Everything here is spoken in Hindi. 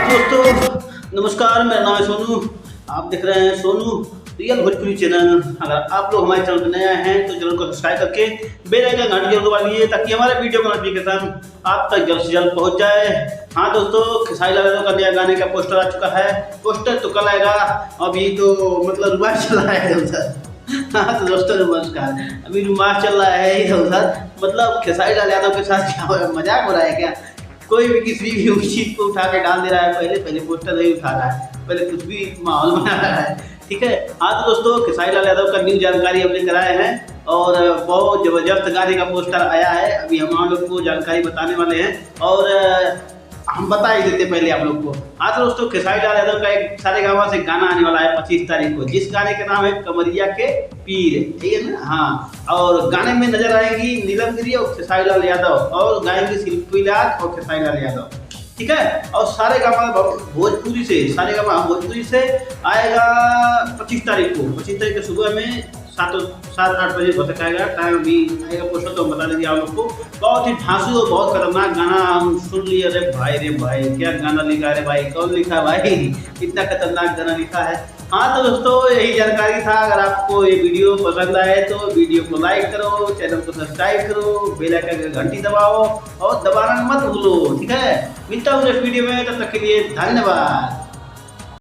दोस्तों नमस्कार, मेरा नाम है सोनू। आप देख रहे हैं सोनू रियल भोजपुरी चैनल। अगर आप लोग हमारे चैनल पर नए हैं तो चैनल को सब्सक्राइब करके बेल आइकन घंटी जरूर दबाइए ताकि हमारे वीडियो का नोटिफिकेशन आप तक जल्द से जल्द पहुंच जाए। हाँ दोस्तों, खेसारी लाल यादव का नया गाने का पोस्टर आ चुका है। पोस्टर तो कल आएगा, अभी तो मतलब रुमाल चल रहा है उधर। हाँ तो दोस्तों नमस्कार, अभी रुमाल चल रहा है इधर उधर। मतलब खेसारी लाल यादव के साथ क्या मजाक हो रहा है क्या? कोई भी किसी भी चीज को उठा के डाल दे रहा है। पहले पोस्टर नहीं उठा रहा है, पहले कुछ भी माहौल बना रहा है। ठीक है। हाँ तो दोस्तों, खेसारी लाल यादव का न्यू जानकारी हमने कराए हैं और बहुत जबरदस्त गाने का पोस्टर आया है। अभी हम आप लोग को जानकारी बताने वाले हैं और हम बता ही देते पहले आप लोग को। हाँ तो दोस्तों, खेसारी लाल यादव का एक सारेगामा से गाना आने वाला है 25 तारीख को, जिस गाने का नाम है कमरिया के पीर। ठीक है ना? हाँ, और गाने में नजर आएंगी नीलम गिरी और खेसारी लाल यादव, और गाएंगे शिल्पी राज और खेसारी लाल यादव। ठीक है। और सारेगामा भोजपुरी से, सारेगामा भोजपुरी से आएगा 25 तारीख को। 25 तारीख को सुबह में 7-8 बजे हो सकता है टाइम। अभी आएगा पोस्टर तो हम बता देंगे आप लोग को। बहुत ही धांसू और बहुत खतरनाक गाना हम सुन लिए। अरे भाई क्या गाना लिखा है भाई, कौन लिखा भाई, इतना खतरनाक गाना लिखा है। हाँ तो दोस्तों, यही जानकारी था। अगर आपको ये वीडियो पसंद आए तो वीडियो को लाइक करो, चैनल को सब्सक्राइब करो, बेल आइकन घंटी दबाओ और दबाना मत भूलो। ठीक है। मिलता हूँ नेक्स्ट वीडियो में, तब तक के लिए धन्यवाद।